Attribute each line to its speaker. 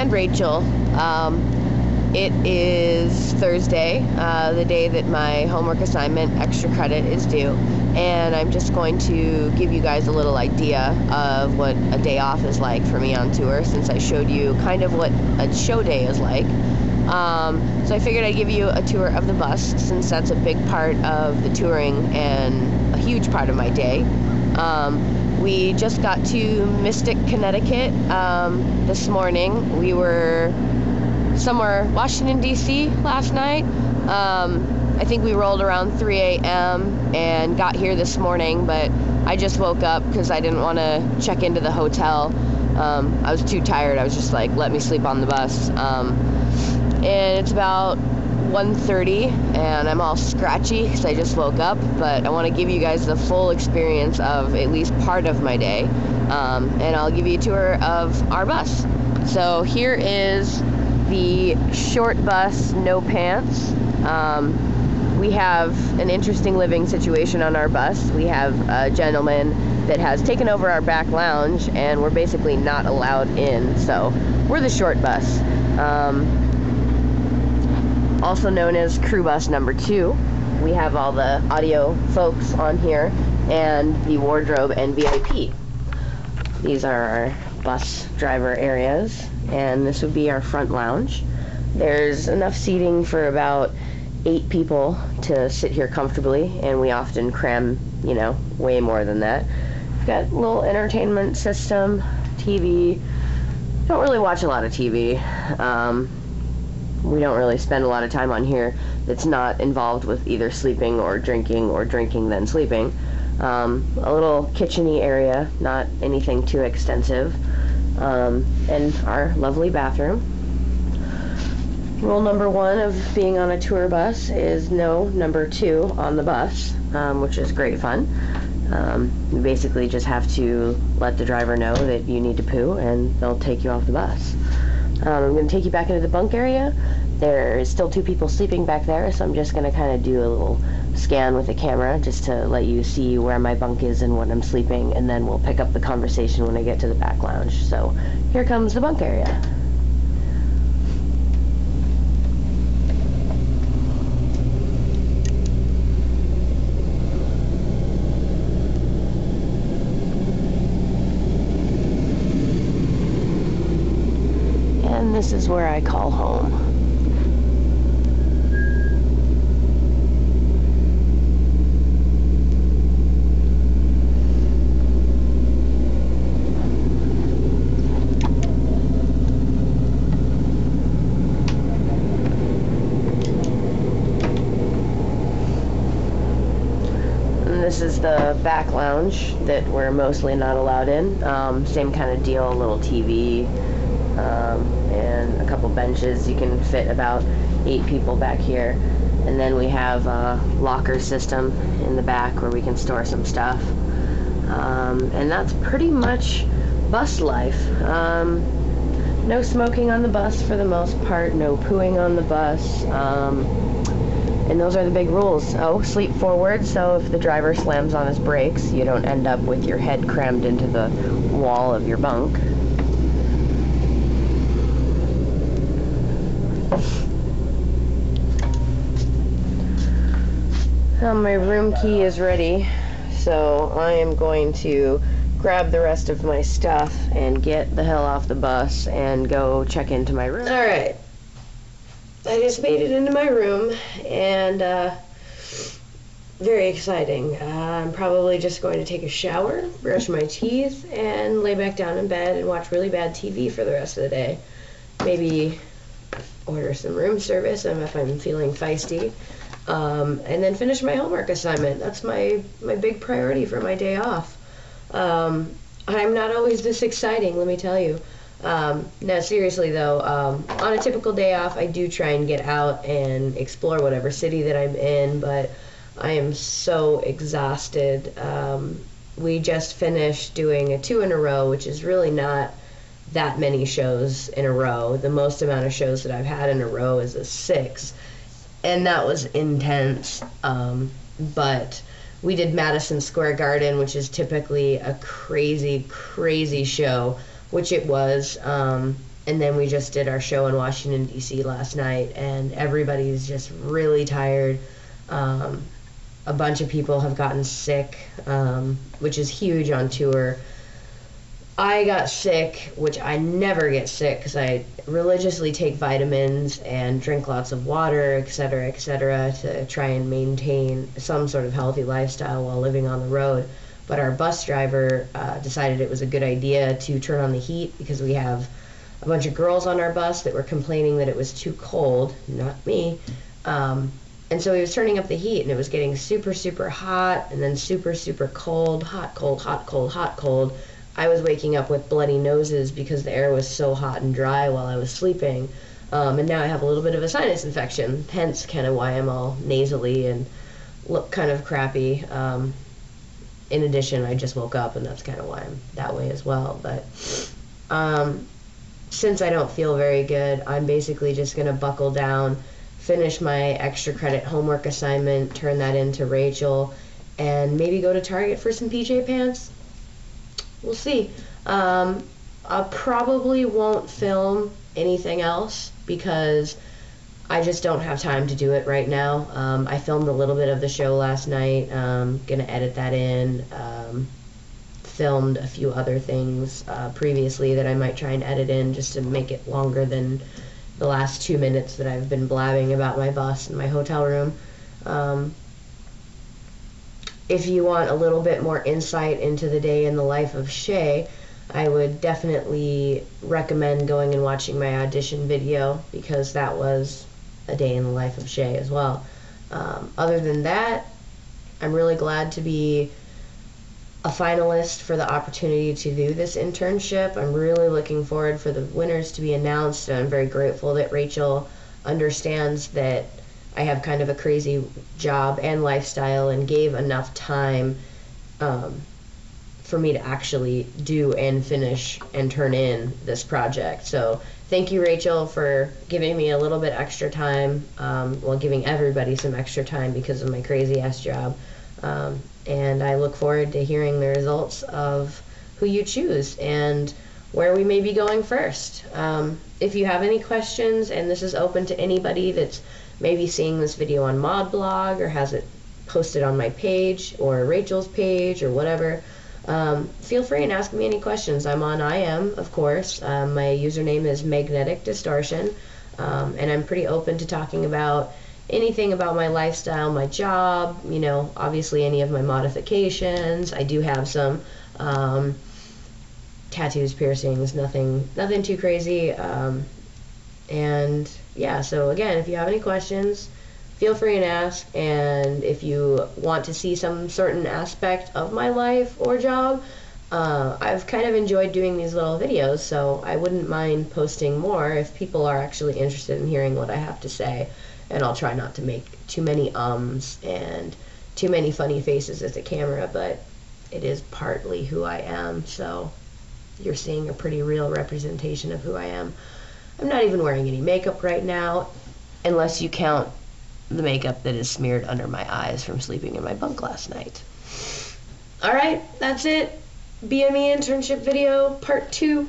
Speaker 1: and Rachel. It is Thursday, the day that my homework assignment extra credit is due, and I'm just going to give you guys a little idea of what a day off is like for me on tour, since I showed you kind of what a show day is like. So I figured I'd give you a tour of the bus, since that's a big part of the touring and a huge part of my day. We just got to Mystic, Connecticut this morning. We were somewhere, Washington, D.C. last night. I think we rolled around 3 a.m. and got here this morning, but I just woke up because I didn't want to check into the hotel. I was too tired. I was just like, let me sleep on the bus. And it's about 1:30, and I'm all scratchy because I just woke up, but I want to give you guys the full experience of at least part of my day, and I'll give you a tour of our bus. So here is the short bus, no pants. We have an interesting living situation on our bus. We have a gentleman that has taken over our back lounge, and we're basically not allowed in, so we're the short bus. Also known as crew bus number 2. We have all the audio folks on here and the wardrobe and VIP. These are our bus driver areas, and this would be our front lounge. There's enough seating for about 8 people to sit here comfortably, and we often cram, way more than that. We've got a little entertainment system, TV. Don't really watch a lot of TV. We don't really spend a lot of time on here that's not involved with either sleeping or drinking then sleeping. A little kitchen-y area, not anything too extensive, and our lovely bathroom. Rule number 1 of being on a tour bus is no number 2 on the bus, which is great fun. You basically just have to let the driver know that you need to poo, and they'll take you off the bus. I'm going to take you back into the bunk area. There's still 2 people sleeping back there, so I'm just going to kind of do a little scan with the camera just to let you see where my bunk is and when I'm sleeping, and then we'll pick up the conversation when I get to the back lounge. So here comes the bunk area. And this is where I call home. And this is the back lounge that we're mostly not allowed in. Same kind of deal, a little TV. And a couple benches. You can fit about 8 people back here, and then we have a locker system in the back where we can store some stuff, and that's pretty much bus life. No smoking on the bus for the most part, no pooing on the bus, and those are the big rules. Oh, sleep forward, so if the driver slams on his brakes, you don't end up with your head crammed into the wall of your bunk. My room key is ready, so I am going to grab the rest of my stuff and get the hell off the bus and go check into my room. Alright, I just made it into my room, and very exciting. I'm probably just going to take a shower, brush my teeth, and lay back down in bed and watch really bad TV for the rest of the day. Maybe order some room service if I'm feeling feisty. And then finish my homework assignment. That's my big priority for my day off. I'm not always this exciting, let me tell you. No, seriously though, on a typical day off, I do try and get out and explore whatever city that I'm in, but I am so exhausted. We just finished doing a 2 in a row, which is really not that many shows in a row. The most amount of shows that I've had in a row is a 6. And that was intense, but we did Madison Square Garden, which is typically a crazy, crazy show, which it was. And then we just did our show in Washington, D.C. last night, and everybody's just really tired. A bunch of people have gotten sick, which is huge on tour. I got sick, which I never get sick because I religiously take vitamins and drink lots of water, etc., to try and maintain some sort of healthy lifestyle while living on the road. But our bus driver decided it was a good idea to turn on the heat because we have a bunch of girls on our bus that were complaining that it was too cold, not me. And so he was turning up the heat, and it was getting super, super hot, and then super, super cold, hot, cold, hot, cold, hot, cold. I was waking up with bloody noses because the air was so hot and dry while I was sleeping. And now I have a little bit of a sinus infection, hence kind of why I'm all nasally and look kind of crappy. In addition, I just woke up, and that's kind of why I'm that way as well. But since I don't feel very good, I'm basically just going to buckle down, finish my extra credit homework assignment, turn that into Rachel, and maybe go to Target for some PJ pants. We'll see. I probably won't film anything else because I just don't have time to do it right now. I filmed a little bit of the show last night. Gonna edit that in. Filmed a few other things previously that I might try and edit in just to make it longer than the last 2 minutes that I've been blabbing about my bus and my hotel room. If you want a little bit more insight into the day in the life of Shay, I would definitely recommend going and watching my audition video because that was a day in the life of Shay as well. Other than that, I'm really glad to be a finalist for the opportunity to do this internship. I'm really looking forward for the winners to be announced, and I'm very grateful that Rachel understands that I have kind of a crazy job and lifestyle and gave enough time for me to actually do and finish and turn in this project. So thank you, Rachel, for giving me a little bit extra time, giving everybody some extra time because of my crazy ass job. And I look forward to hearing the results of who you choose and where we may be going first. If you have any questions, and this is open to anybody that's maybe seeing this video on ModBlog or has it posted on my page or Rachel's page or whatever, feel free and ask me any questions. I'm on IM, of course. My username is magneticdistortion, and I'm pretty open to talking about anything about my lifestyle, my job, obviously any of my modifications. I do have some tattoos, piercings, nothing too crazy. And yeah, so again, if you have any questions, feel free and ask. And if you want to see some certain aspect of my life or job, I've kind of enjoyed doing these little videos, so I wouldn't mind posting more if people are actually interested in hearing what I have to say. And I'll try not to make too many ums and too many funny faces at the camera, but it is partly who I am, so you're seeing a pretty real representation of who I am. I'm not even wearing any makeup right now, unless you count the makeup that is smeared under my eyes from sleeping in my bunk last night. Alright, that's it. BME internship video, part 2.